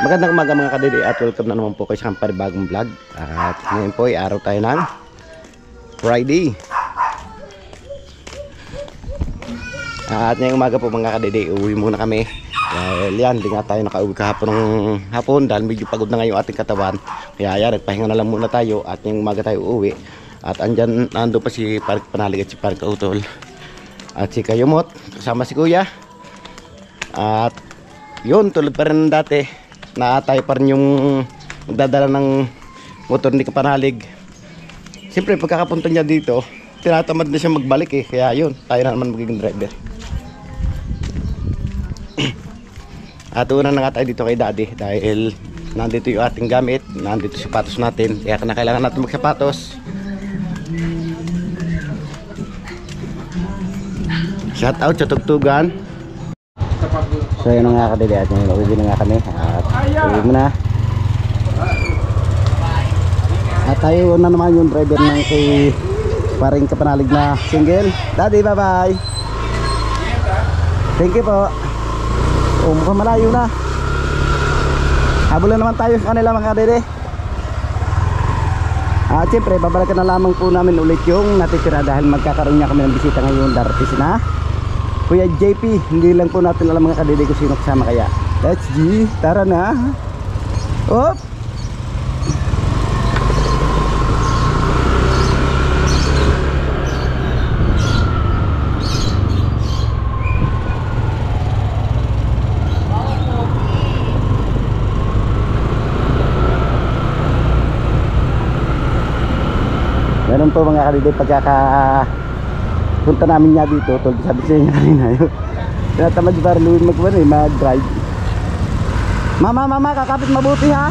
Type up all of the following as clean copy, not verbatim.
Magandang umaga mga kadede at welcome na naman po kayo sa panibagong vlog. At ngayon po ay araw tayo ng Friday. At ngayong umaga po mga kadede, uwi muna kami. Dahil yan, di nga tayo nakauwi kahapon ng hapon dahil medyo pagod na ngayon ating katawan. Kaya yan, nagpahinga na lang muna tayo at ngayong umaga tayo uuwi. At andyan, nando pa si Park Panalig at si Park Kautol. At si Kayumot, kasama si Kuya. At yun, tulad pa rin dati na tayo pa rin yung magdadala ng motor ni Kapanalig. Siyempre pagkakapunta niya dito, tinatamad na siya magbalik eh. Kaya yun, tayo na naman magiging driver. At una na nga tayo dito kay Daddy dahil nandito yung ating gamit, nandito sapatos natin. Kaya kailangan natin magsapatos. Shout out sa Tugtugan. So yun na nga kadede at ngayon uwi na nga kami at uwi mo na. At tayo na naman yung driver ng kay Paring Kapanalig na single. Daddy, bye bye. Thank you po. Mukhang malayo na. Habulan naman tayo sa kanila mga kadede. At siyempre babalikan na lamang po namin ulit yung natitira dahil magkakaroon niya kami ng bisita ngayon. Darating na Kuya JP, hindi lang po natin alam mga kadede kung sino kasama kaya. Let's G, tara na. Op. Meron po mga kadede punta namin niya dito, sabi sa inyo kanina yun. Tinatamad para luwin mag-drive. Mama, kakapit mabuti ha.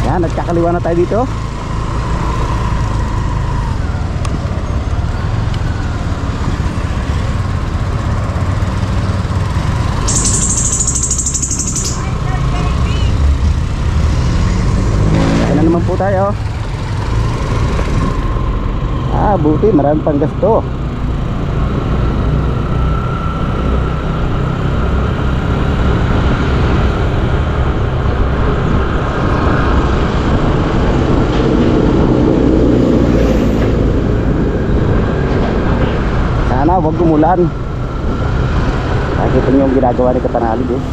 Yan, nagkakaliwa na tayo dito. Naman po tayo. Buti marami pang gasto. Sana wag umulan. Nakikita niyo yung ginagawa ni Kapanalig eh.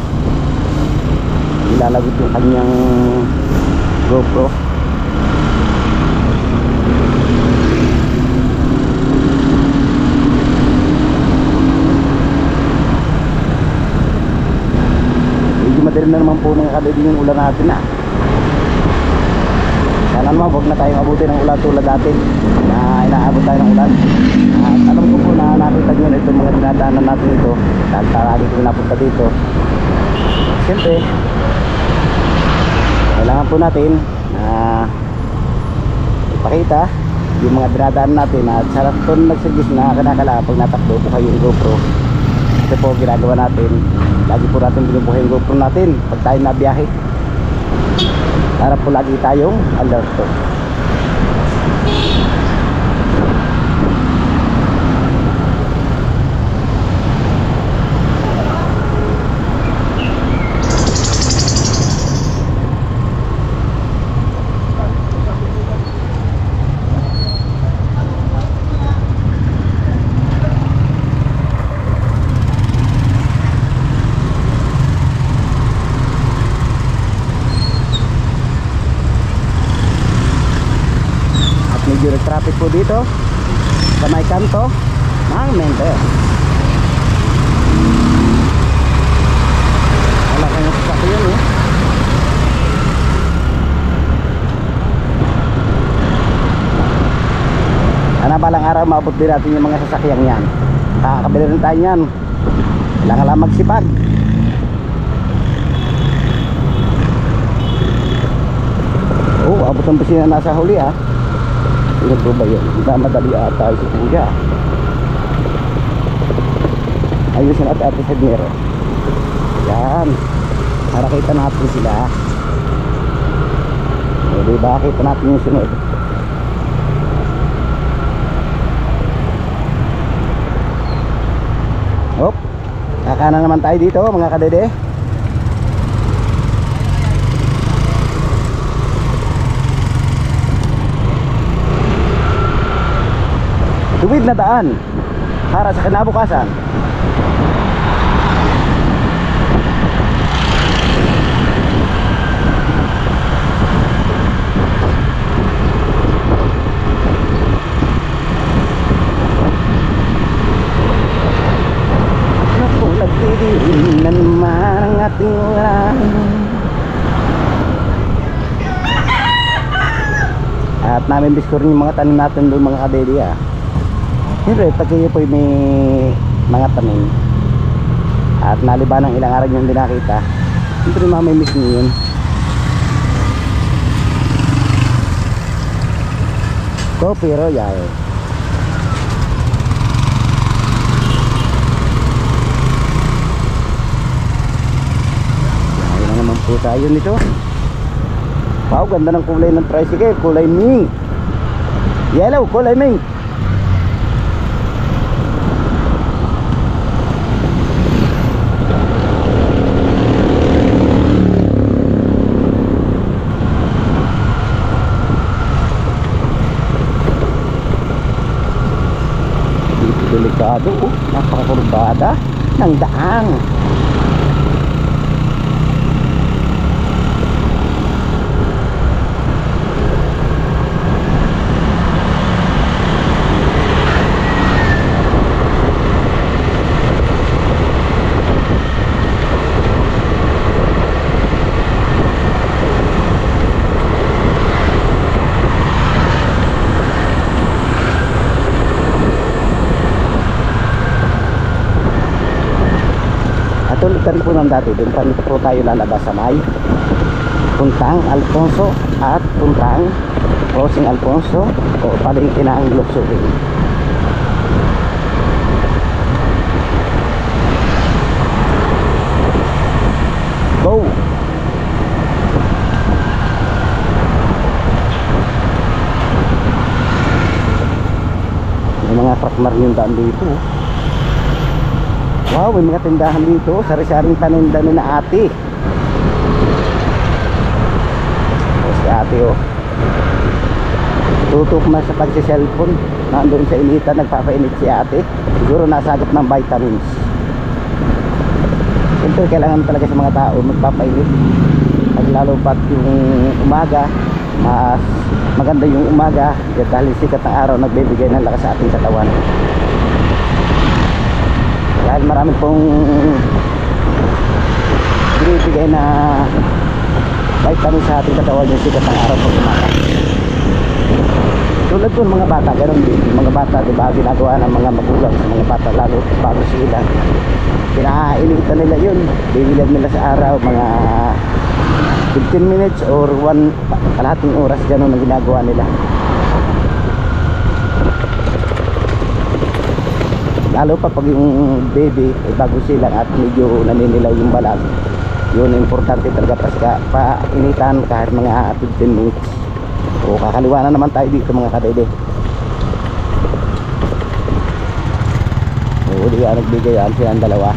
Ilalagot yung kanyang GoPro. Madaling na naman po ng kadede yung ulan natin na. Sana naman huwag na tayong abutin ng ulan tulad natin na inaabot tayo ng ulan. At alam ko po na nakita nyo na itong mga dinadaanan natin ito dahil taragi ko napunta dito. Siyempre kailangan po natin na ipakita yung mga dinadaanan natin at sarap ito nagsuggest na kinakailangan pag natakbo buhay yung GoPro. Ito po ginagawa natin, lagi po natin binubuhay yung GoPro natin pag tayo nabiyahe para po lagi tayong alert po. Medyo nag-traffic po dito sa may kanto ng Mendez. Wala kayong sasakyan eh. Balang araw maabot din natin yung mga sasakyan yan. Kakabili rin tayo yan. Kailangan lang magsipag. Abot ang busina nasa huli ah. Ito po ba yun? Madali ata ito kuya. Ayusin natin ate sa dinero. Yan. Para kita natin sila. Diba? Kita natin yung sunod. Pahinga na naman tayo dito mga kadede. Tuwid na daan para sa kinabukasan. Nagtidiin na naman ang ating ulan. At namin diskurin yung mga tanim natin doon mga kadede ah. Siyempre pag kayo po may mga tanim at naliban ng ilang araw yung hindi nakita, siyempre mamimiss nyo yun. Coffee Royal. Po tayo nito. Wow, ganda ng kulay ng tricycle. Kulay mink. Yellow, kulay mink. Delikado, oh. Napakakurbada ng daan. Tulad ka rin po ng dati, doon pa rin po tayo lalabas sa may Puntang Alfonso at Puntang Crossing Alfonso o palengke na ang Luxury. Go! May mga truck na rin yung daan dito. Wow, may mga tindahan dito. Sari-saring paninda ni na ate. O si ate oh. Tutok na sa pagsi-cellphone. Nandun sa inita, nagpapainit si ate. Siguro nasagap ng vitamins. Siyempre kailangan talaga sa mga tao magpapainit. At lalo pat yung umaga, mas maganda yung umaga. Dahil sikat ng araw nagbibigay ng lakas sa ating katawan. Dahil marami pong binibigay na vitamin sa ating katawan yung sikat ng araw pag umaga. Tulad po ng mga bata, ganoon din. Yung mga bata, diba, ginagawa ng mga magulang sa mga bata, lalo bago sila. Pinainitan nila yun. Bibilan nila sa araw, mga 15 minutes or kalahating oras, ganoon ang ginagawa nila. Lalo pa pag yung baby ay bago silang at medyo naninilaw yung balag, yun importante talaga painitan kahit mga 15 minutes. O kakaliwa na naman tayo dito mga kadede. O di ka nagbigay yan silang dalawa.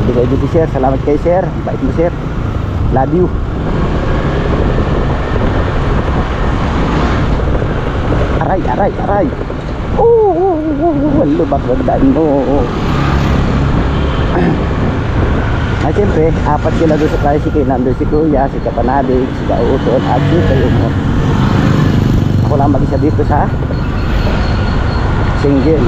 Nagbigay dito sir, salamat kay sir, bait mo sir, love you. Aray, aray, aray. Walo ba bagdaan mo? Ay siyempre, apat sila doon sa tricycle. Nandun si Kuya, si Kapanadig, si Kauton, at si Kayo mo. Ako lang mag-isa dito sa single.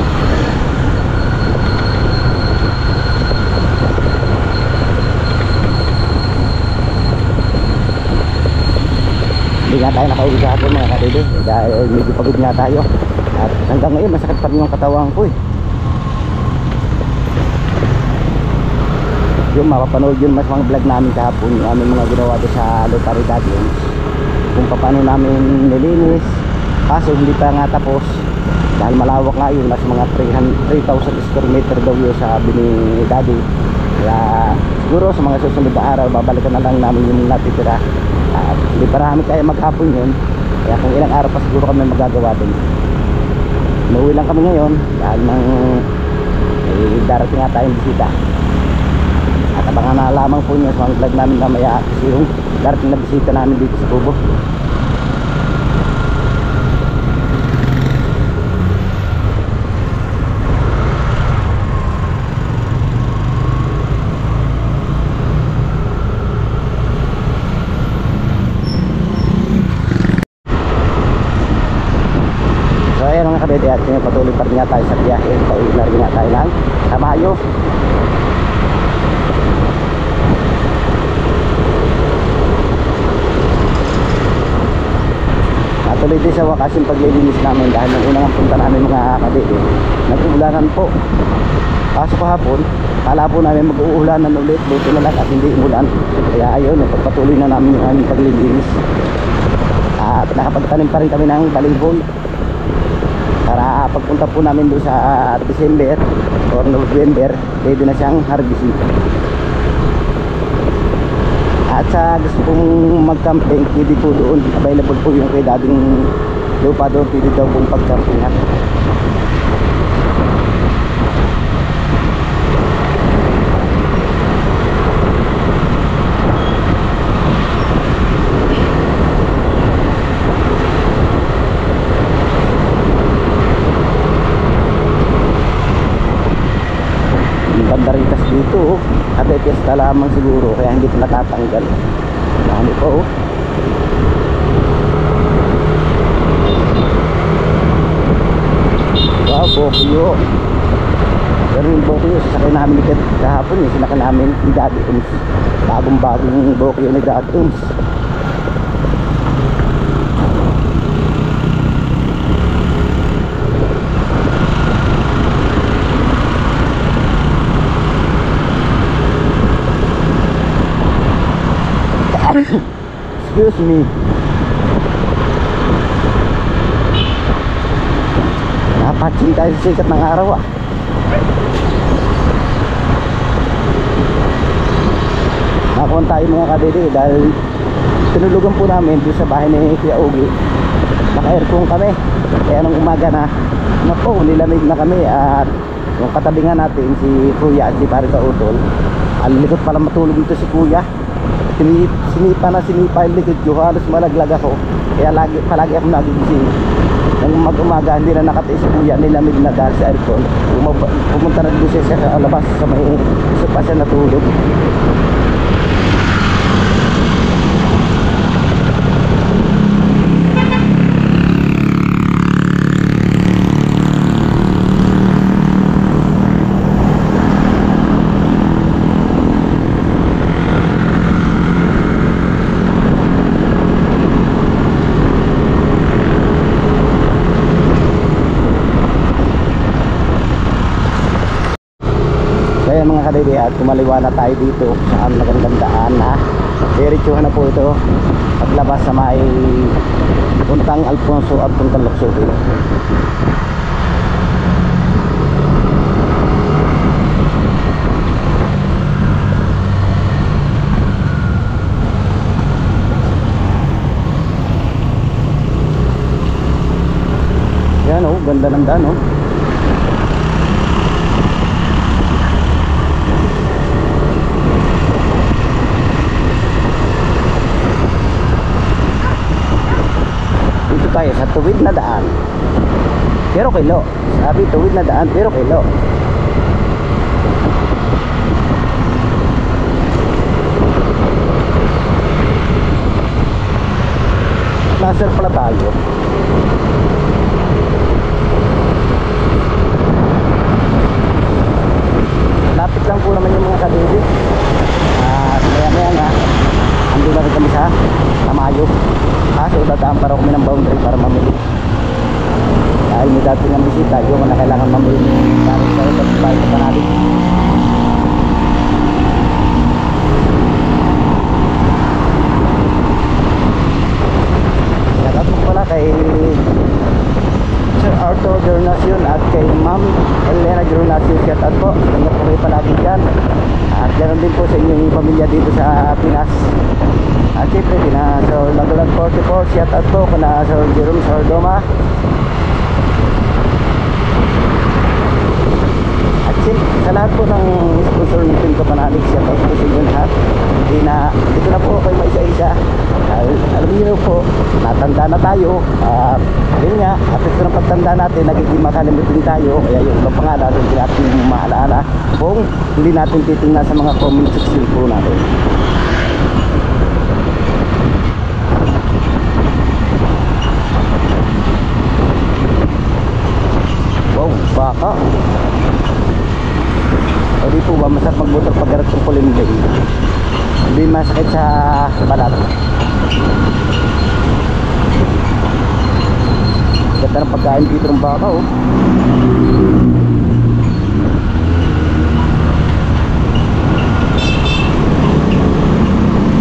Hindi nga tayo nakauwi sa hapon mga kadede, dahil medyo pagod nga tayo. At hanggang ngayon masakit pa rin yung katawan ko eh. Yung mapapanood yun mas mga vlog namin kahapon, yung aming mga ginawa doon sa Lotaridad yun, kung paano namin nilinis. Kaso hindi pa nga tapos dahil malawak nga yun, mas mga 3,000 square meter daw yun sabi ni Daddy. Kaya siguro sa mga susunod na araw babalikan na lang namin yung natitira. At hindi pa namin kaya maghapon yun, kaya kung ilang araw pa siguro kami magagawa din. Nauwi lang kami ngayon dahil nang darating nga tayong bisita. abangan na lamang po nyo sa mga vlog namin mamaya kasi yung darating na bisita namin dito sa Kubo. So ayan mga kadede, at patuloy pa rin nga tayo sa biyahe. Pauwi na rin nga tayo ng Tamayo. Tuloy din sa wakas yung paglilinis namin dahil nung unang punta namin mga kadede, nag-uulanan po. Kaso kahapon, kala po namin mag-uulanan ulit, buti na lang at hindi umulan. Kaya ayun, pagpatuloy na namin yung aming paglilinis. At nakapagtanim pa rin kami ng balinghoy para pagpunta po namin doon sa December or November, pwede na siyang harvesting. At sa gusto kong mag-camping, pwede po doon, available po yung kay dading lupa doon, pwede daw pong pag-campingan. Ganda rin kasi dito, kada piyesta lamang siguro kaya hindi pa natatanggal. Dami po. Wow, Bokyo. Pero yung Bokyo, sasakay namin kahapon yung sinakay namin ni Daddy Ums. Bagong Bokyo ni Daddy Ums. Excuse me. Napatsin tayo sa sikat ng araw ah. Nakakuha tayo mga kadede dahil tinulugan po namin doon sa bahay ni Kuya Ugi. Naka-aircon kami. Kaya nung umaga na napo, nilamig na kami. At yung katabi nga natin si Kuya at si Pare Kautol, alilikot pala matulog dito si Kuya. Sinipa yung likod ko, halos malaglag ako. Kaya palagi ako nagigising. Nang mag-umaga, hindi na nakatiis si Kuya, nilamig na dahil sa aircon. Pumunta na dito siya sa labas sa may isa pa siya natulog. Kaya mga kadede, at kumaliwa na tayo dito sa magandang daan na diretsuhan na po ito paglabas sa may puntang Alfonso at puntang Luksubi. Yan oh, ganda ng daan oh. Tayo sa tuwid na daan pero kilo, sabi tuwid na daan pero kilo. Laser pala tayo. Lapit lang po naman yung mga kadede. At maya nga ando na rin kami sa Tamayo. Kaso dadaan para kami ng boundary para mamili. Dahil may dati ng bisita, yung na kailangan mamili. Dahil sa ito, bahay pa natin. Shout out pala kay Sir Arthur Gernacion at kay Ma'am Elena Gernacion. Shout out po. Ingat po kayo palagi dyan. At ganoon din po sa inyong pamilya dito sa Pinas. At siyempre kina Sir Lagulag 44, shout out po kina Sir Jerome Sardoma. At siyempre sa lahat po ng sponsor ng Team Kapanalig, shout out po sa inyo lahat. Hindi ko na po kayo maisa-isa. Alam niyo po, natanda na tayo. Yun nga, at ito ng pagtanda natin, nagiging makalimutin tayo. Kaya yung ibang pangalan, hindi natin maalaala kung hindi natin titingnan sa mga comment section po natin. Wow, baka. O di po ba, masarap magmotor pag garat ng kulimlim. Hindi masakit sa balat. Ganda ng pagkain dito ng baka, oh.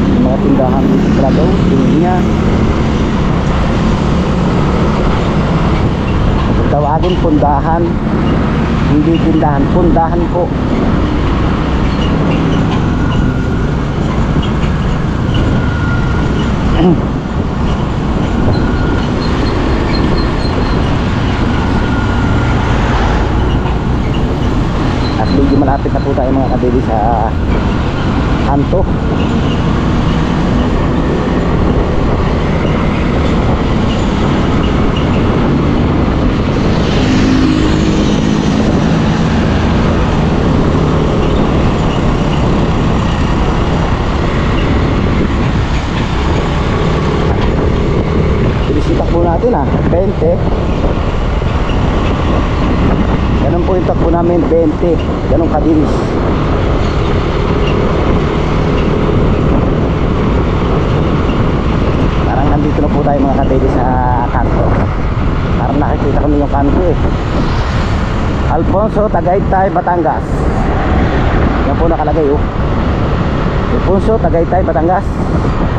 Yung mga tindahan dito talaga, oh. Tingin niya. Tawagin pundahan, hindi tindahan, pundahan po. At medyo malapit na po tayo mga kadili sa kanto. Natin 20. Ganun po yung takbo namin, 20. Ganun kabilis. Parang nandito na po tayo mga kadili sa kanto. Parang nakikita kami yung kanto eh. Alfonso, Tagaytay, Batangas. Yan po nakalagay oh. Alfonso, Tagaytay, Batangas.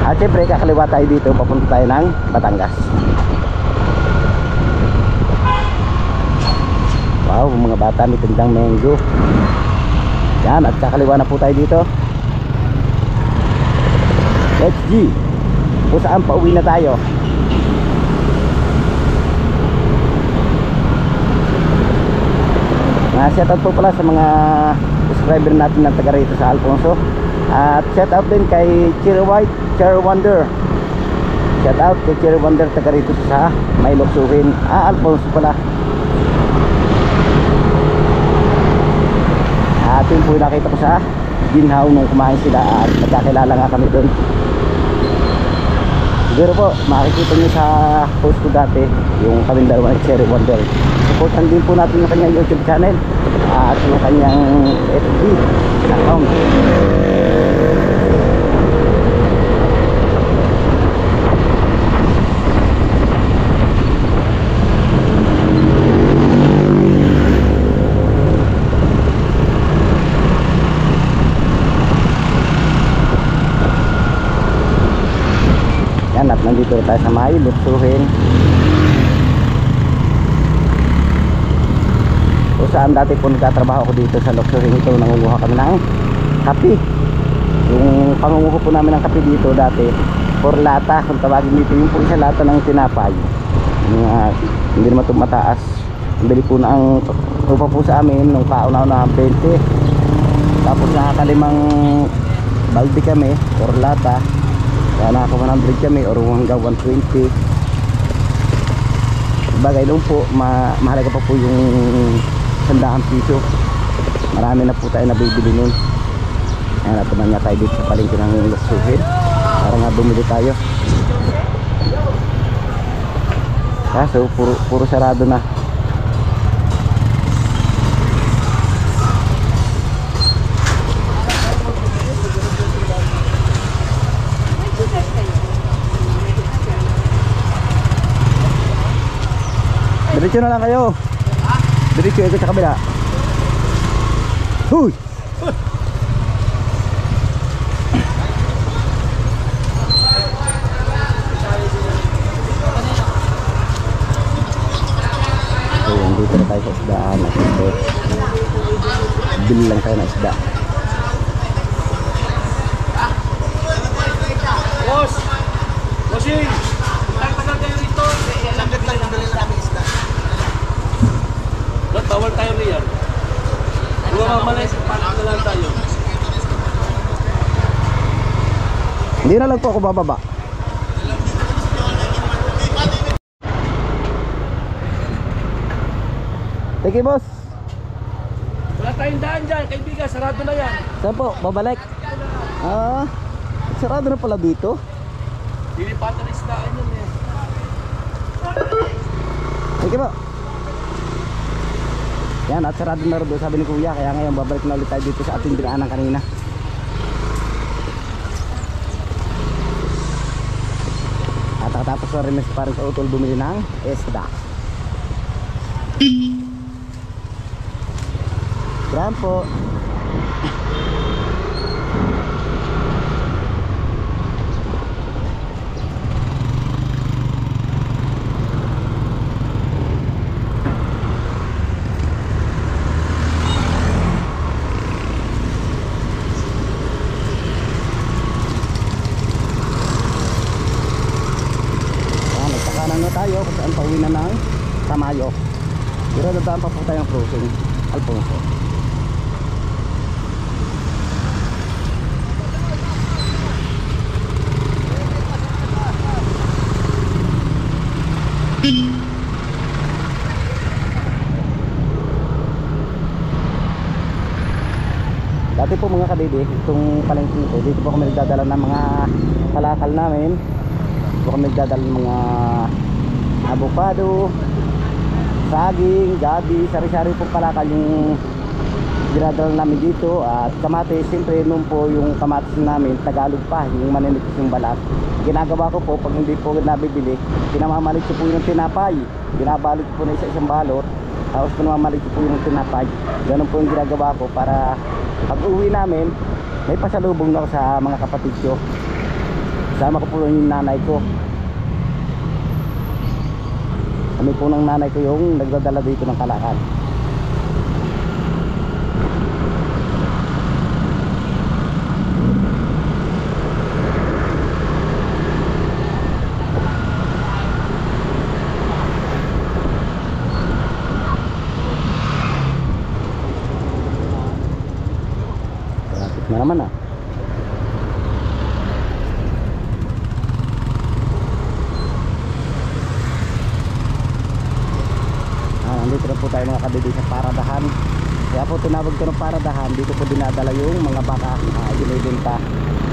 At syempre kakaliwa tayo dito, papunta tayo ng Batangas. Wow, mga bata may tindang mango. Yan, at kakaliwa na po tayo dito. Let's G. Kung saan pauwi na tayo. Shoutout po pala sa mga subscriber natin na taga rito sa Alfonso. At shoutout din kay Cherry White, Cherry Wonder. Shoutout kay Cherry Wonder taga rito sa Mailoksuhin. Alfonso pala. At yun po nakita ko sa ginhaw nung kumain sila at nagkakilala nga kami doon. Siguro po makikita nyo sa post ko dati yung kaming dalawa ng Cherry Wonder. Supportan din po natin yung kanyang YouTube channel at yung kanyang FB account. At nandito tayo sa Mailoksuhin, kung saan dati po nagtatrabaho ko dito sa Loksuhin ito. Nangunguha kami ng kape. Yung pangunguha po namin ng kape dito dati 4 lata kung tawagin dito, yung po isa lata ng tinapay. Hindi naman ito mataas. Ang bili po na ang tupa po sa amin nung kauna-una 20. Tapos nakakalimang balde kami 4 lata. Kaya naka 100 kami or hanggang 120. Bagay doon po, mahalaga pa po yung 100 piso. Marami na po tayo nabibili nun. Ayan, natuman nga tayo dito sa palengke ng Loksuhin para nga bumili tayo. Kaso puro sarado na. Diretso na lang kayo. Diretso ito sa kabila. Huy! So, dito na tayo sa isdaan. Bili lang tayo ng isda. Boss! Bossing! Tagal tayo rito. Langgat lang ng dali namin isda. Bawal tayo riyan. Bumamalay, paano na lang tayo? Hindi na lang po ako bababa. Thank you, boss. Wala tayong daan dyan, kaibigan, sarado na yan. Saan po? Babalik? Ah, sarado na pala dito. Dilipatan na isdaan yun eh. Thank you po. Yan, at sarado na rin doon, sabi ni Kuya. Kaya ngayon babalik na ulit tayo dito sa ating dinaanan kanina. At nakatapos na rin si parang sa utol bumili ng esda. Yan po. Nagkakanan na tayo kung saan pauwi na ng Tamayo. Pero dadaan pa po tayong cruising Alfonso. Dati po mga kadidi, itong palengke ito, dito po kami nagdadala ng mga kalakal namin. Dito po kami nagdadala ng mga avocado, saging, gabi, sari-sari po kalakal yung dinadala namin dito. At kamatis, siyempre nung po yung kamatis namin, Tagalog pa, yung maninipis yung balat. Ginagawa ko po, pag hindi po nabibili, pinamamalit ko po yung tinapay. Binabalot ko po na isa-isang balot, tapos pinamamalit ko po yung tinapay. Ganun po yung ginagawa ko para pag uwi namin, may pasalubong na ako sa mga kapatid ko. Sama ko po yung nanay ko. Kami po ng nanay ko yung nagdadala dito ng kalakal. Na naman nandito na po tayo mga kadidi sa paradahan. Kaya po tinawag ko ng paradahan. Dito po dinadala yung mga baka binibenta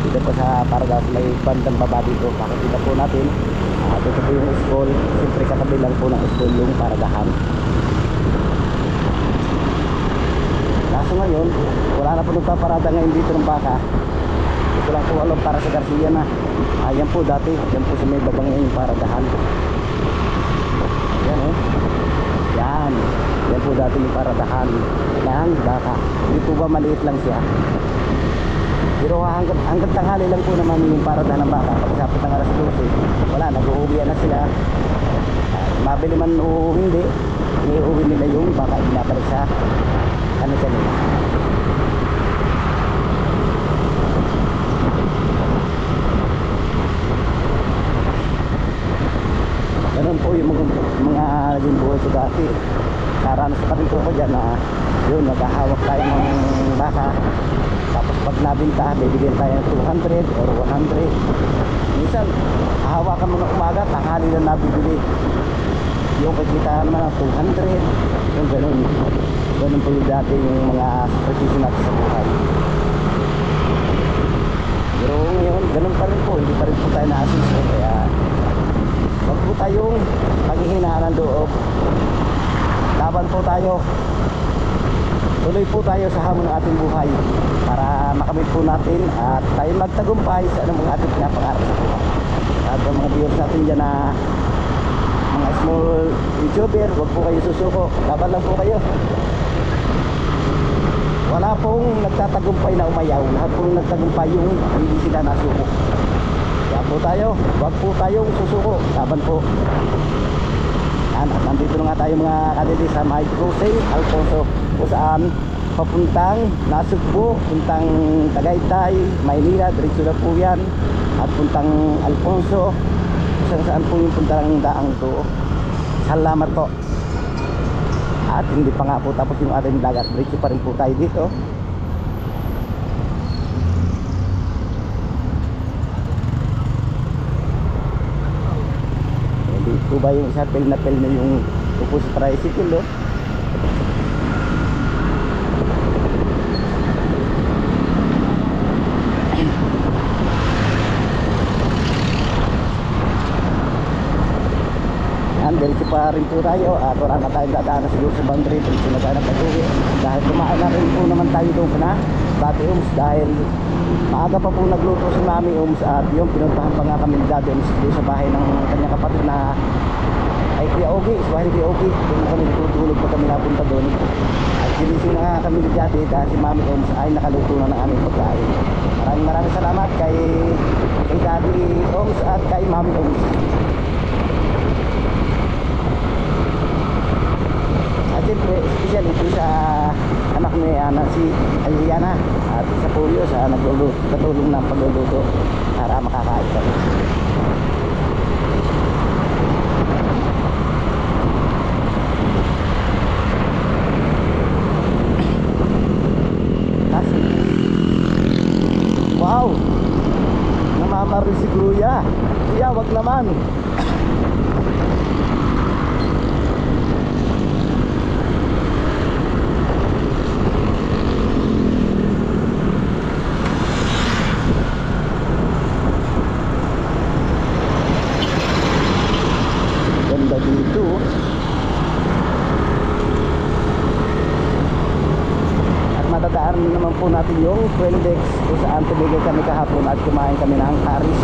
dito po sa paradahan. May bandang baba dito. Pakikita po natin dito po yung school. Siyempre katabi lang po ng school yung paradahan. Kaso ngayon wala na po nagpaparada ngayon dito ng baka. Ito lang po alam para sa Garcia na. Ayan po dati. Ayan po sa may babang yung paradahan. Ayan yan. Yan po dati yung paradahan ng baka. Hindi po ba maliit lang siya? Pero hanggang tanghali lang po naman yung paradahan ng baka. Pagsapit ng alas 12, wala, nag-uuwian na sila. Mabili man o hindi, iniuwi nila yung baka, binabalik sa kanila. Ganun po yung mga naging buhay ko dati. Karanas pa rin po ko dyan na yun, naghahawak tayo ng baka. Tapos pag nabinta, bibigyan tayo ng 200 or 100. Minsan, hahawakan mo ng umaga, tanghali na nabibili. Yung pagkita naman ng 200. Yung ganun. Ganun po yung dati yung mga sakripisyo natin sa buhay. Pero ngayon, ganun pa rin po. Hindi pa rin po tayo na-assist. Kaya wag po tayong paghihinaan ng loob. Laban po tayo. Tuloy po tayo sa hamon ng ating buhay para makamit po natin at tayo magtagumpay sa anong mga ating pinapangarap sa buhay. At ang mga viewers natin dyan na mga small YouTuber, wag po kayo susuko. Laban lang po kayo. Wala pong nagtatagumpay na umayaw. Lahat pong nagtagumpay yung hindi sila nasuko. Kaya po tayo, wag po tayong susuko. Laban po. At nandito na nga tayo mga kadidi sa may cruising Alfonso, kung saan papuntang Nasugbo, puntang Tagaytay, Maynila, diretso na po yan. At puntang Alfonso, kung saan po yung puntang daang to. Salamat po. At hindi pa nga po tapos yung ating vlog at diretso pa rin po tayo dito. Dito ba yung isa pel na yung upo sa tricycle, oh. Diretso pa rin po tayo at wala na tayong dadaanan siguro sa boundary. Diretso na tayo na pag-uwi dahil kumain na rin po naman tayo doon na Dati Ums dahil maaga pa po nagluto si Mami Ums at yung pinuntahan pa nga kami ni Daddy Ums doon sa bahay ng kanyang kapatid na ay Kuya Ogie, sa bahay ni Kuya Ogie. Doon kami natutulog pa kami napunta doon at ginising na nga kami ni Daddy dahil si Mami Ums ay nakaluto na ng aming pagkain. Maraming salamat kay Daddy Ums at kay Mami Ums. At siyempre, special ito sa anak ni si Aliana at sa Julio sa katulong ng pagluluto para makakain kami. Wow! Namamaril si Kuya. Kuya, wag naman. Dito at matadaan naman po natin yung Queldex kung saan tumigil kami kahapon at kumain kami ng karis.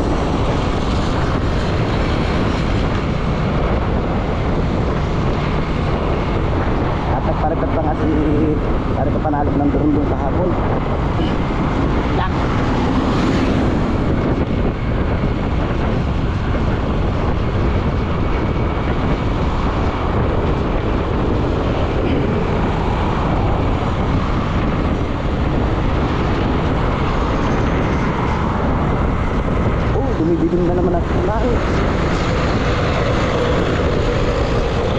At nagparipat pa nga si Parito Panalo ng durong kahapon. Yak! Dumibidim na naman ang ulan.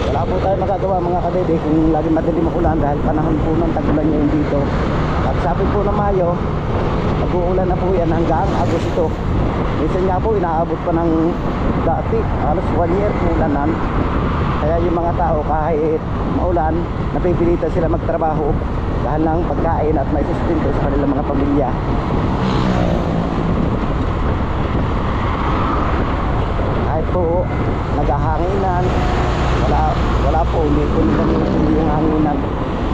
Wala po tayo magagawa mga kadede kung lagi madilim ang ulan dahil panahon po ng tag-ulan ngayon dito. At sabi po ng Mayo, mag-uulan na po yan hanggang Agosto. Minsan nga po inaabot pa ng dati, halos 1 year po ulanan. Kaya yung mga tao kahit maulan, napipilitan sila magtrabaho dahil ng pagkain at may sustento sa kanilang mga pamilya. Po naghahanginan, wala po, hindi po yung hanginan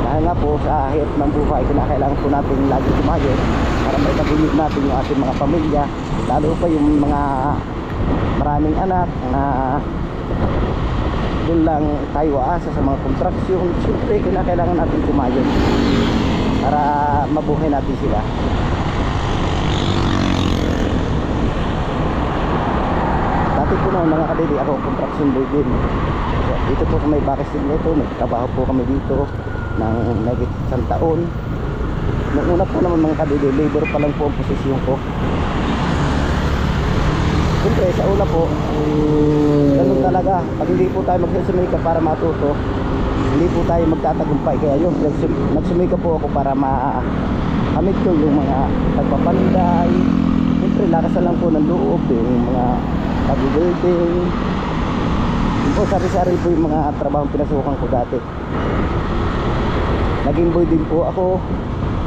dahil nga po sa hirap ng buhay kinakailangan po natin lagi kumayod para may kabunyog natin yung ating mga pamilya, lalo pa yung mga maraming anak na doon lang tayo aasa sa mga kontraksyon. Siyempre kinakailangan natin kumayod para mabuhay natin sila. Dati po noon mga kadidi, ako construction boy din. So, dito po sa may Bakastin nito, nagtrabaho po kami dito ng nagit 1 taon. Noong una po naman mga kadidi, labor pa lang po ang posisyon ko. Siyempre sa una po, ganun talaga. Pag hindi po tayo magsumika para matuto, hindi po tayo magtatagumpay. Kaya yun, nagsumika po ako para makamit ko yung mga pagpapanday. Siyempre lakas na lang po ng loob, yung mga pag-building. Yun po, sari-sari po yung mga trabaho pinasukan ko dati. Naging boy din po ako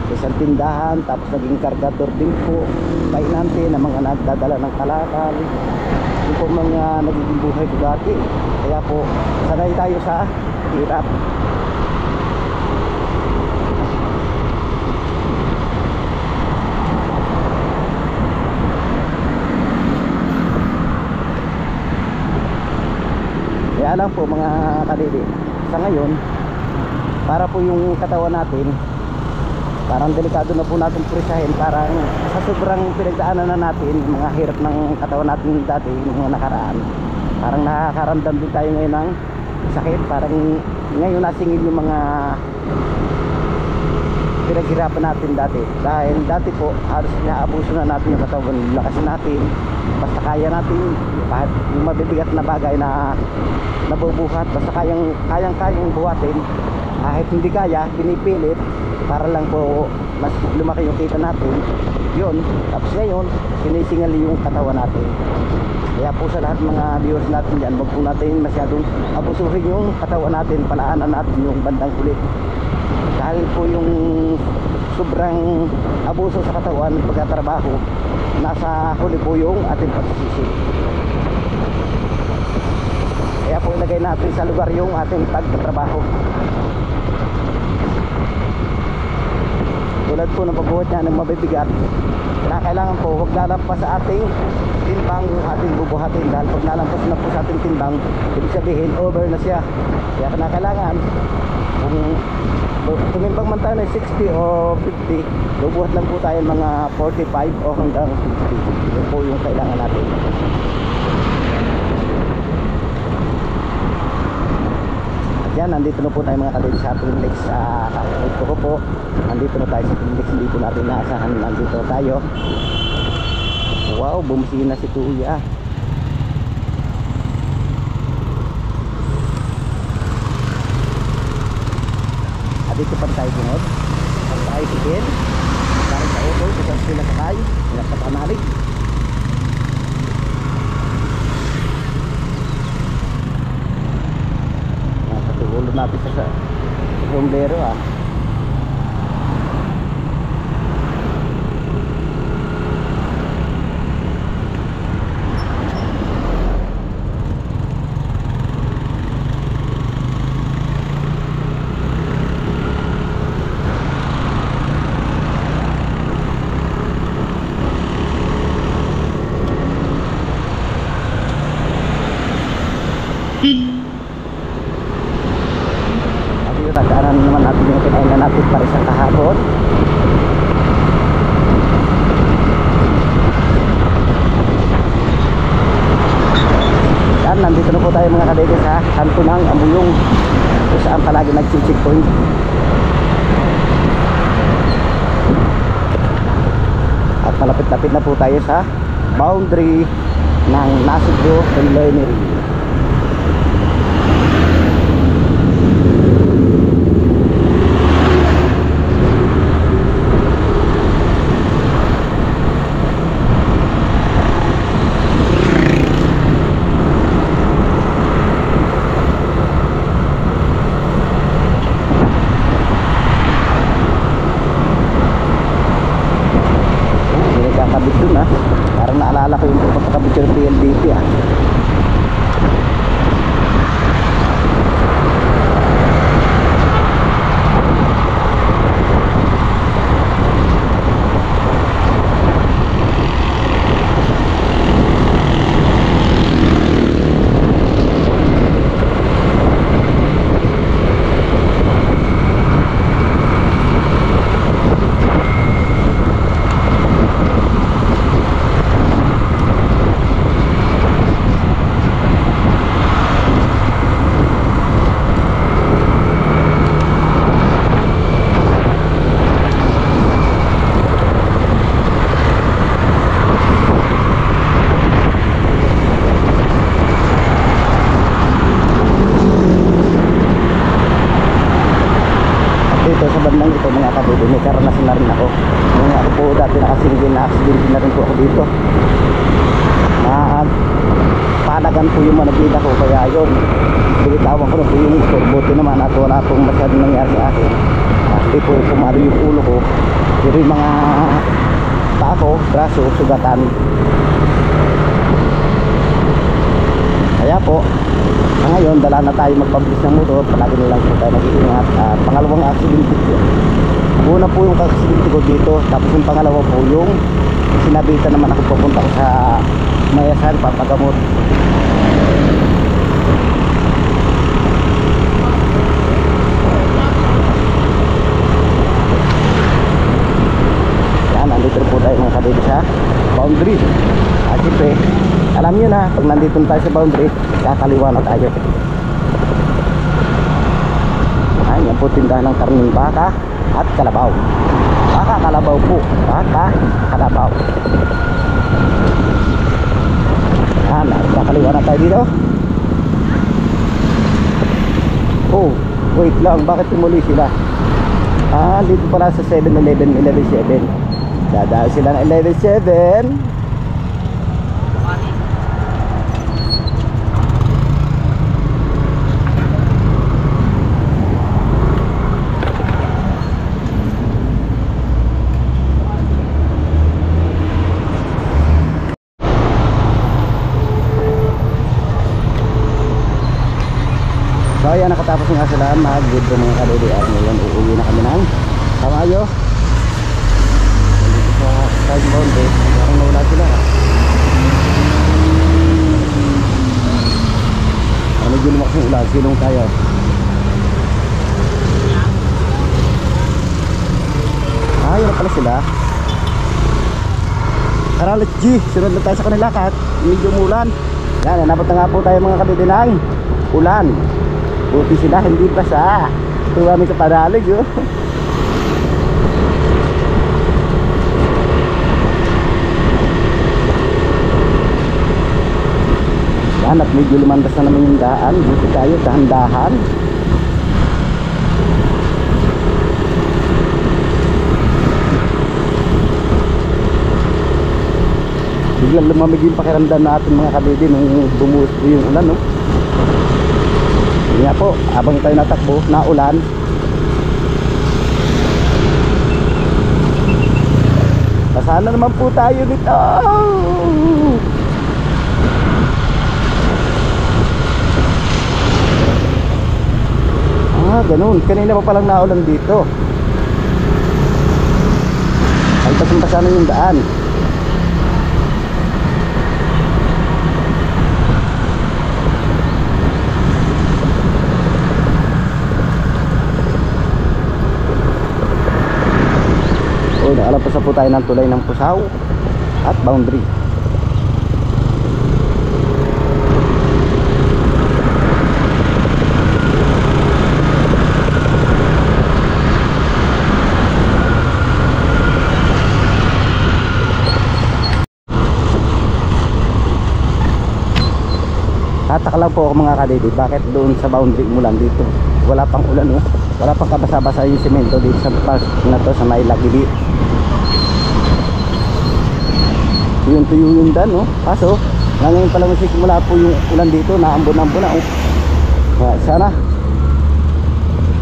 sa isang tindahan, tapos naging kargador din po, painante na mga nagdadala ng kalakal. Yun po mga naging buhay ko dati. Kaya po sanay tayo sa hirap. Kaya lang po mga kadidi, sa ngayon para po yung katawan natin parang delikado na po natin presahin. Parang sa sobrang pinagdaanan na natin mga hirap ng katawan natin dati, yung mga nakaraan, parang nakakaramdam din tayo ngayon ng sakit. Parang ngayon nasingil yung mga pinaghirapan natin dati, dahil dati po halos inaabuso na natin yung katawan, lakas natin, basta kaya natin kahit yung mabibigat na bagay na nabubuhat, basta kayang buhatin. kahit hindi kaya, pinipilit para lang po mas lumaki yung kita natin. Yun, tapos ngayon sinisingal yung katawan natin. Kaya po sa lahat mga viewers natin dyan, wag po natin masyadong abusuhin yung katawan natin, palaanan natin yung bandang kulit. Dahil po yung sobrang abuso sa katawan pagkatrabaho, nasa huli po yung ating pagsisisi. Kaya po ilagay natin sa lugar yung ating pagtatrabaho. Tulad po ng pagbuhat niya ng mabibigat, kailangan po huwag lalampas sa ating timbang yung ating bubuhatin. Dahil pag nalampas na po sa ating timbang, ibig sabihin over na siya. Kaya kailangan kung tumimbang man tayo ng 60 o 50, bubuhat lang po tayo mga 45 o hanggang 50. Yun po yung kailangan natin. Yan, nandito na po tayo mga kadil sa Phoenix. Ito ko po, nandito na tayo sa Phoenix. Hindi po natin naasahan, nandito tayo. Wow, bumisina na si Kuya. Dito pa tayo sunod. Pag tayo sikin, parang sa auto, kasi sila sakay, sila sa panalig. Nakatulo natin sa bombero ah. Tandaan naman natin yung kinainan natin para sa kahapon. Yan, nandito na po tayo mga kadede sa kanto ng Ambuyong, kung saan palagi nag-checkpoint. At malapit-lapit na po tayo sa boundary ng Nasugbu Refinery. Parang naalala ko yung pagkakabit ng PLDT ah. Dito sa bandang ito mga kabudo, may karanasan na rin ako. Nung ako po dati nakasinggil na accident na rin po ako dito. Palagan po yung managlida ko, kaya yun, binitawan ko na po yung motor. Buti naman at wala pong masyadong nangyari sa akin. Hindi po pumalo yung ulo ko, pero yung mga paa ko, braso, sugatan. Kaya po ngayon dala na tayo magpabilis ng motor, palagi na lang po tayo nag-iingat. Pangalawang accident ko, una po yung accident ko dito, tapos yung pangalawa po yung sinabitan naman ako pupunta ko sa Mayasan papagamot. Yan, nandito po tayo mga kadede sa boundary. At siyempre, alam nyo na, pag nandito tayo sa boundary, kakaliwa na tayo. Ayan, yan po tindahan ng karning baka at kalabaw. Baka, kalabaw po. Baka, kalabaw. Ayan, kakaliwa na tayo dito. Oh, Wait lang, bakit tumuli sila? Ah, dito pala sa 7-Eleven, 11-7. Dadaan sila ng 11-7. So ayan, nakatapos nga sila mag-video mga kadede. At ngayon uuwi na kami ng Tamayo. Dito sa side boundary, parang nawala sila. Medyo lumakas yung ulan, silong tayo. Ah, yun na pala sila. Tara, let's G, sunod na tayo sa kanila kahit medyo umulan. Yan, napot na nga po tayo mga kadede ng ulan. Buti sila, hindi basa. Tuwa kami sa panalig, oh. Yan, at medyo lumandas na naman yung daan. Buti tayo, dahan-dahan. Biglang lumamig yung pakiramdam natin mga kabidi nung bumuhos po yung ulan, no? Nga po, habang tayo natakbo, naulan. Pasana naman po tayo nito. Ah, ganun. Kanina pa palang naulan dito. Ay, pasang-pasana yung daan. Naalapasa po tayo ng tulay ng Pusaw at Boundary. Tataka lang po ako mga kadede, bakit doon sa Boundary umulan dito? Wala pang ulan, oh. Wala pang kabasa-basa yung semento dito sa park na to sa may Lagili. Tuyo yung dan, no? Kaso ngayon pa lang mula po yung ulan dito, naambon-ambon na, oh. Sana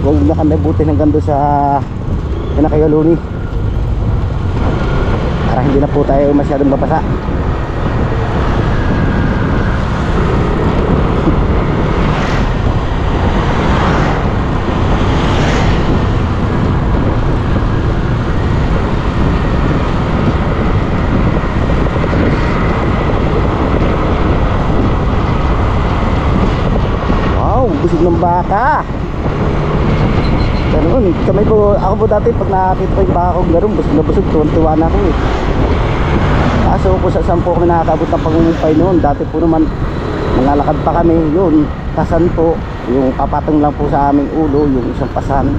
huwag na kami buti hanggang doon sa Pinakayaluni para hindi na po tayo masyadong mabasa. Busog ng baka. Ganun, kami po, ako po dati pag nakakita ko yung baka kong ganun, busog na busog, tuwan-tuwa na ako, eh. Kaso kung saan po kami nakakabot ng pangungumpay noon, dati po naman nangalakad pa kami, yun, pasan po, yung kapatong lang po sa aming ulo, yung isang pasan.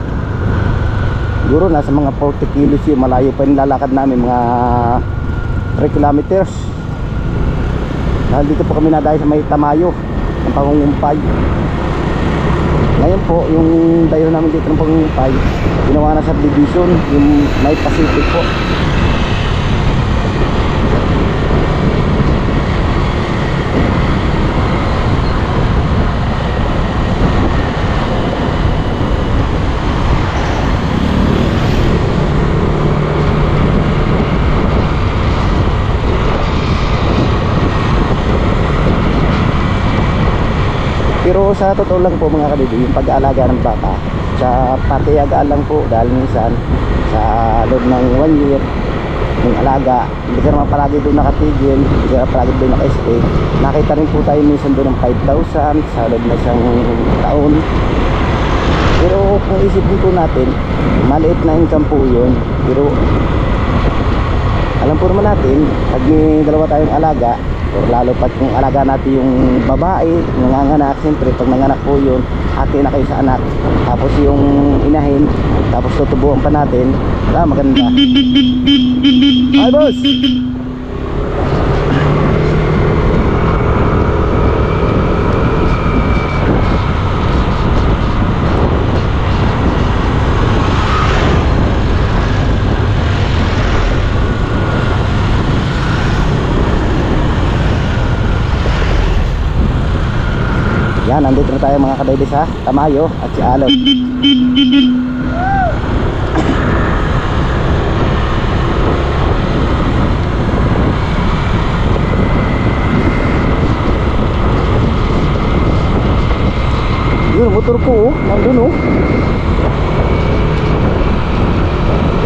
Siguro nasa mga 40 kilos yung malayo pa yung lalakad namin, mga 3 kilometers. Dahil dito po kami nadaya sa may Tamayo ng pangungumpay. Ngayon po, yung dayo namin dito ng pangungumpay, ginawa na subdivision, yung may Pacific po. Pero sa totoo lang po mga kabidi, yung pag-aalaga ng baka sa patiyagaan lang po, dahil minsan sa loob ng 1 year yung alaga, hindi ka naman palagi doon nakatigil, hindi ka palagi doon naka-stay. Nakita rin po tayo minsan doon ng 5,000 sa loob na isang taon. Pero kung isipin po natin, maliit na income po yun. Pero alam po naman natin, pag may dalawa tayong alaga, or lalo pat kung alaga natin yung babae, nanganganak, siyempre pag nanganak po yun, hati na kayo sa anak, tapos yung inahin, tapos tutubuan pa natin, maganda. Hi boss! Yan, nandito na tayo mga kadaydi sa Tamayo at si Alok. Yun, motor ko oh, nandun oh.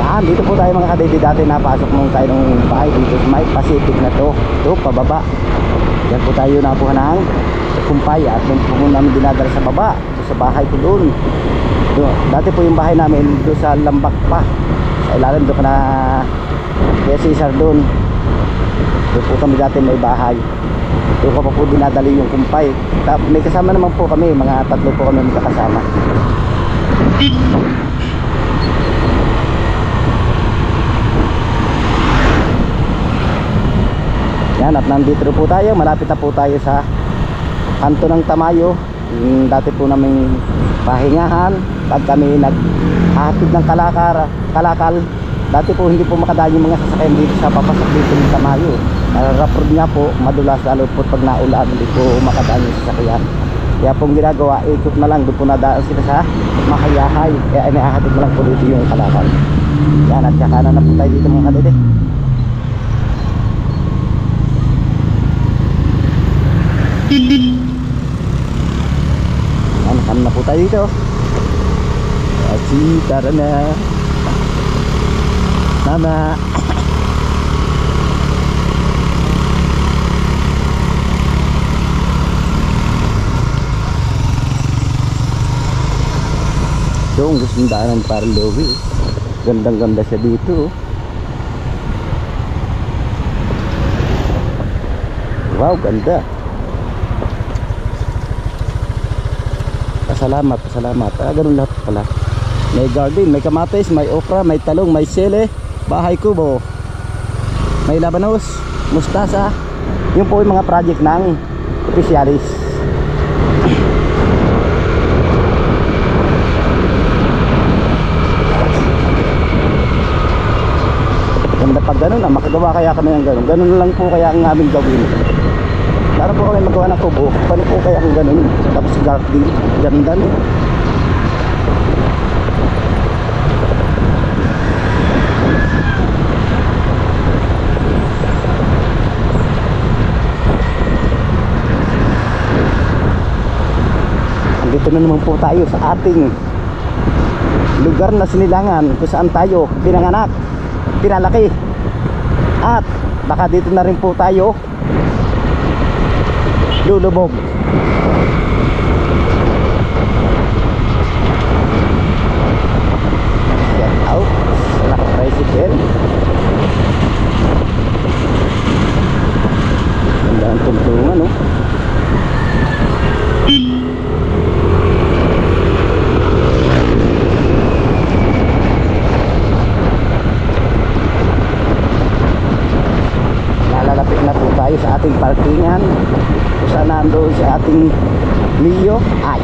Yan, dito po tayo mga kadaydi. Dati napasok mong tayo ng bahay dito sa may Pacific na to. Ito, pababa. Yan po tayo napuha ng kumpay at doon po namin dinadala sa baba. Sa bahay ko doon. Dati po yung bahay namin doon sa Lambak pa. Sa ilalim doon na kaya Cesar doon. Doon po kami dati may bahay. Doon ko pa po dinadali yung kumpay. May kasama naman po kami. Mga 3 po kami magkakasama. Yan, at nandito po tayo. Malapit na po tayo sa kanto ng Tamayo. Dati po naming pahingahan pag kami naghahatid ng kalakal. Dati po hindi po makadaan yung mga sasakyan dito sa papasok dito ng Tamayo. Rough road nga po, madulas lalo po pag naulan, hindi po makadaan yung sasakyan. Kaya pong ginagawa, ikot na lang, doon po nadaan sila sa Makayahay. Kaya inihahatid na lang po dito yung kalakal. Yan, at kakanan na po tayo dito mga kadede. Ano na po tayo dito. Tara na Mama. Ito ang gustong daanan para Lowy. Gandang ganda siya dito. Wow, ganda. Pasalamat. Ganun lahat pala. May garden, may kamatis, may okra, may talong, may sele, bahay kubo, may labanos, mustasa. Yun po yung mga project ng Oficialis. Ganda pag ganun makagawa kaya kami ng ganun. Ganun lang po kaya ang aming gawin. Para po kami magawa ng kubo. Paano po kaya kung ganun? Tapos garden, ganda no? Andito na naman po tayo sa ating lugar na Sinilangan, kung saan tayo pinanganak, pinalaki. At baka dito na rin po tayo lulubog. Get out sa naka-tricycle. Ganda ang tungtungan no. Nalalapit na po tayo sa ating parkingan. Kung saan nandoon sa ating Mio ay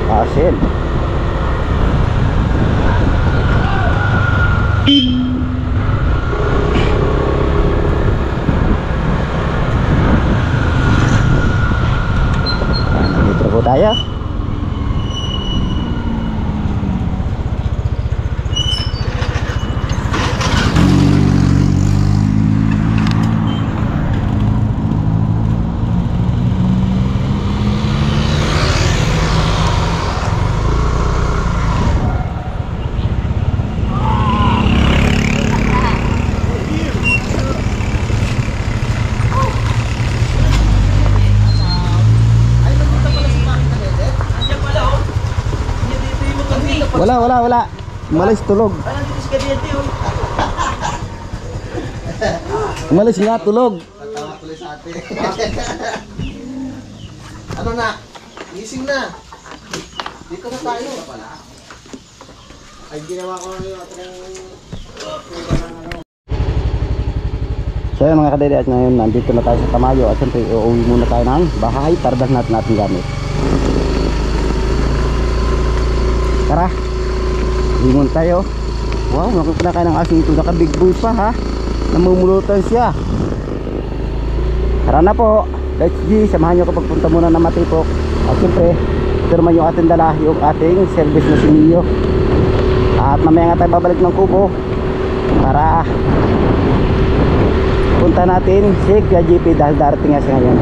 Asin. Dito po tayo. Wala. Umalis tulog. Umalis nga tulog. Tatawa tuloy sa atin. Ano na? Gising na. Dito na tayo. Ay, ginawa ko yung ating So yun mga kadede, at ngayon nandito na tayo sa Tamayo. At siyempre uuwi muna tayo ng bahay para dahil natin gamit. Tara, lingon tayo. Wow, nakakita kayo ng asing ito. Naka big boy pa ha. Namumulutan siya. Tara na po. Let's G, samahan nyo ko pagpunta muna ng Matipok. At siyempre, ito naman yung ating dala, yung ating service na si Mio. At mamaya nga tayo babalik ng Kubo para punta natin si Kuya GP dahil darating nga siya ngayon.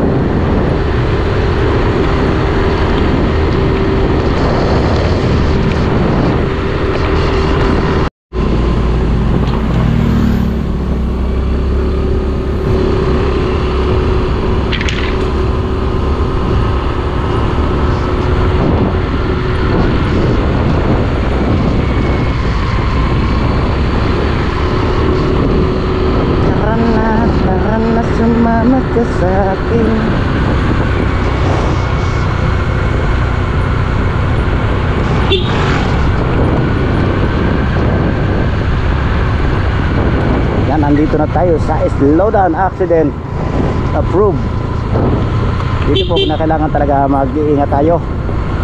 Sumama ka sa akin. Yan, nandito na tayo sa slowdown accident approved. Dito po kailangan talaga mag-iingat tayo.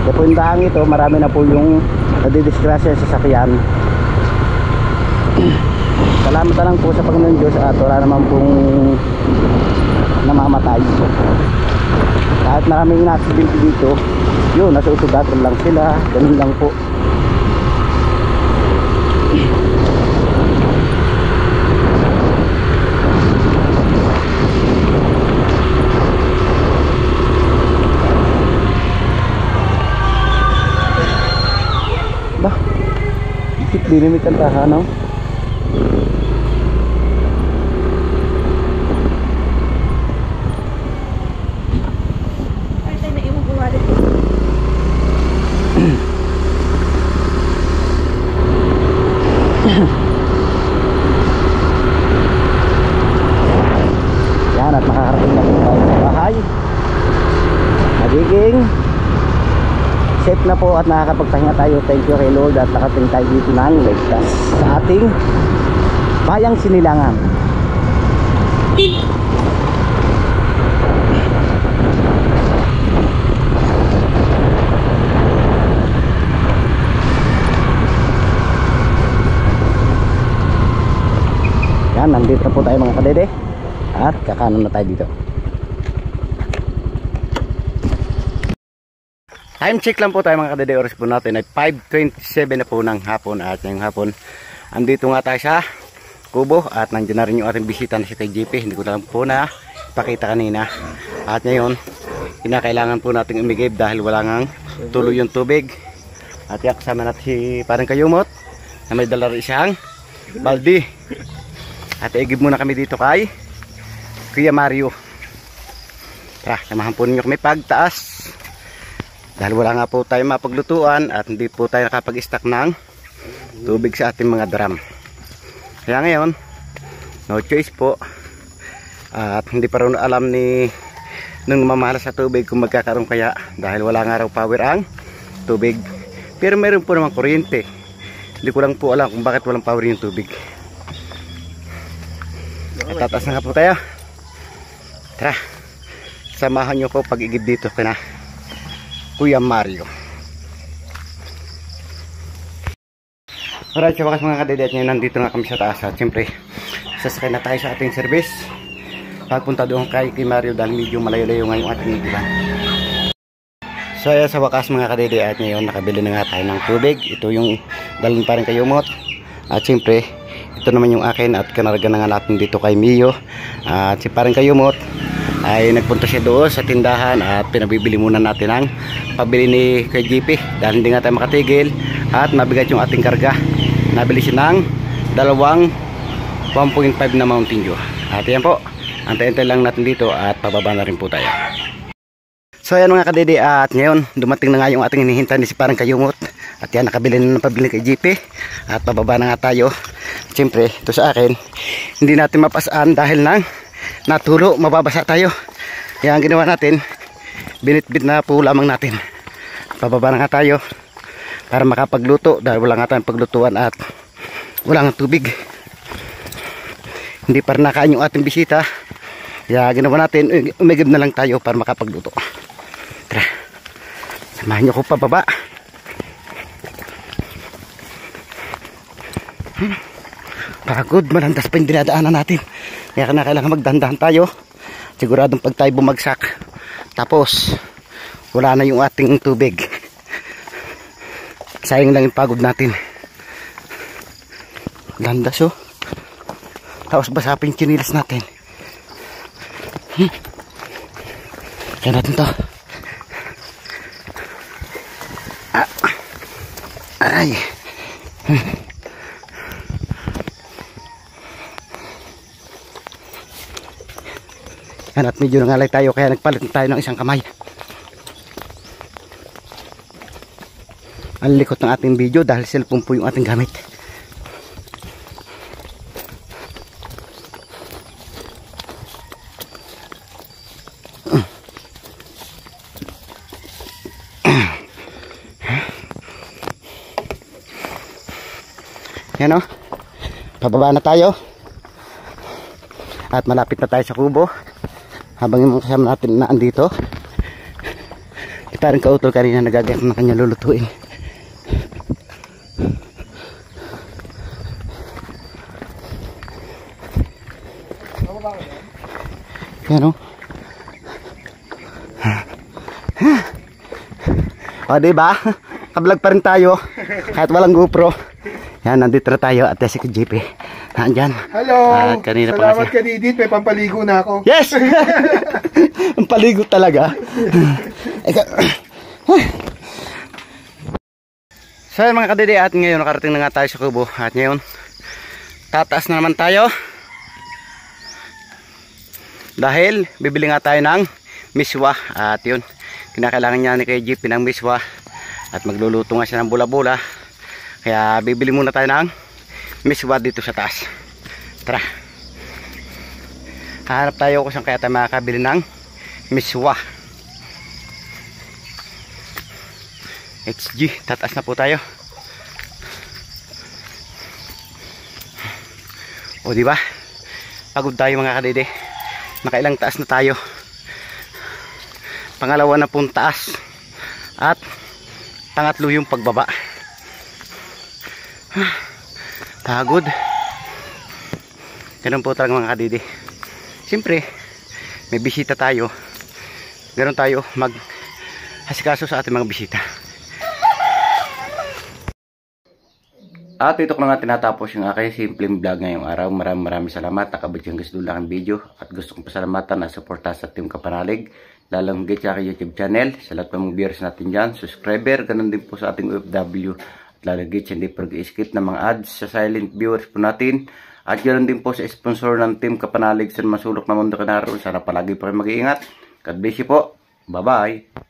Kaya po yung daang ito, marami na po yung nadidisgrasya sa sasakyan. Salamat na lang po sa Panginoon Diyos at wala naman pong namamatay. Kahit maraming na-accident dito, yun, nasuusugatan lang sila, ganun lang po. Bah, ikit dinamit ang tahanan. Yan, at makakarating na po tayo sa bahay. Nagiging safe na po at nakakapagpahinga tayo. Thank you kay Lord at nakating tayo dito ng ligtas sa ating bayang Sinilangan. Yan, nandito na po tayo mga kadede at kakanan na tayo dito. Time check lang po tayo mga kadede. Oras po natin ay 5:27 na po ng hapon. At ngayong hapon andito nga tayo sa Kubo at nandiyan na rin yung ating bisita na si kay JP. Hindi ko na lang po na ipakita kanina. At ngayon kinakailangan po nating umigib dahil wala ngang tuloy yung tubig. At kasama natin si parang Kayumot na may dala rin siyang baldi. At igib muna kami dito kay Kuya Mario. Tara, samahan po ninyo kami pagtaas. Dahil wala nga po tayo mapaglutuan at hindi po tayo nakapag-stock ng tubig sa ating mga drum. Kaya ngayon, no choice po. At hindi pa rin alam ni nung mamahal sa tubig kung magkakaroon kaya dahil wala nga raw power ang tubig. Pero meron po naman kuryente. Hindi ko lang po alam kung bakit walang power yung tubig. At tataas na nga po tayo. Tara, samahan nyo ko pag-igib dito kina Kuya Mario. Alright, sa wakas mga kadedet, ngayon nandito nga kami sa taas. At siyempre, sasakay na tayo sa ating service pagpunta doon kay Mario dahil medyo malayo-layo nga yung ating igiban. So ayan, sa wakas mga kadede, at ngayon nakabili na nga tayo ng tubig. Ito yung dalhin pa rin Kayumot. At siyempre, ito naman yung akin at kanarga na nga natin dito kay Mio. At si parang Kayumot ay nagpunta siya doon sa tindahan at pinabibili muna natin ang pabili ni kay GP dahil hindi nga tayo makatigil at mabigat yung ating karga. Nabili siya ng dalawang 1.5 na Mountain Dew. At yan po, antay-antay lang natin dito at pababa na rin po tayo. So ayan mga kadede, at ngayon dumating na nga yung ating hinihintay ni si parang Kayumot. At yan, nakabili na ng pabili kay GP at pababa na nga tayo. Siyempre, ito sa akin, hindi natin mapasaan dahil nang natulo, mababasa tayo. Kaya ang ginawa natin, binitbit na po lamang natin. Pababa na nga tayo para makapagluto dahil wala nga tayong paglutuan at wala nga tubig. Hindi pa rin nakain yung ating bisita. Kaya ginawa natin, umigib na lang tayo para makapagluto. Tara, samahan nyo ko pababa. Pagod, malandas pa yung dinadaanan natin. Kaya kailangan magdandahan tayo Siguradong pag tayo bumagsak, tapos wala na yung ating tubig. Sayang lang yung pagod natin. Landas oh. Tapos basapin yung chinilas natin. Kaya natin to. Ay. Yan, at medyo nangalay tayo kaya nagpalit tayo ng isang kamay. Ang likot ng ating video dahil cellphone po yung ating gamit. Yan o, pababa na tayo at malapit na tayo sa kubo. Habang yung mga kasama natin na andito, kita rin kautol kanina nagagayat na kanya lulutuin. Yan o. O diba, kablog pa rin tayo kahit walang GoPro. Yan, nandito na tayo at si JP nandyan. Hello! At kanina pa Salamat ka Didit, may pampaligo na ako. Yes! Ang paligo talaga. So yun mga kadede, at ngayon nakarating na nga tayo sa kubo. At ngayon tataas na naman tayo dahil bibili nga tayo ng miswa. At yun, kinakailangan niya ni kay JP ng miswa at magluluto nga siya ng bula-bula. Kaya bibili muna tayo ng miswa dito sa taas. Tara, hahanap tayo kung saan kaya tayo makakabili ng miswa. HG, tataas na po tayo. O diba, pagod tayo mga kadede. Nakailang taas na tayo. Pangalawa na pong taas at pangatlo yung pagbaba. Pagod. Ganun po talaga mga kadidi. Siyempre may bisita tayo. Ganun tayo mag hasikaso sa ating mga bisita. At ito ko na nga tinatapos yung aking simpleng vlog ngayong araw. Maraming salamat. Nakabit yung gusto lang ang video. At gusto kong pasalamatan na suporta sa Team Kapanalig. Lalong higit sa aking YouTube channel. Sa lahat ng viewers natin dyan. Subscriber. Ganun din po sa ating OFW. Lalagit hindi pag-skip ng mga ads sa silent viewers po natin. At ganoon din po sa sponsor ng Team Kapanalig sa masulok na mundo kanaro. Sana palagi po kayo mag-iingat. God bless you po. Bye bye.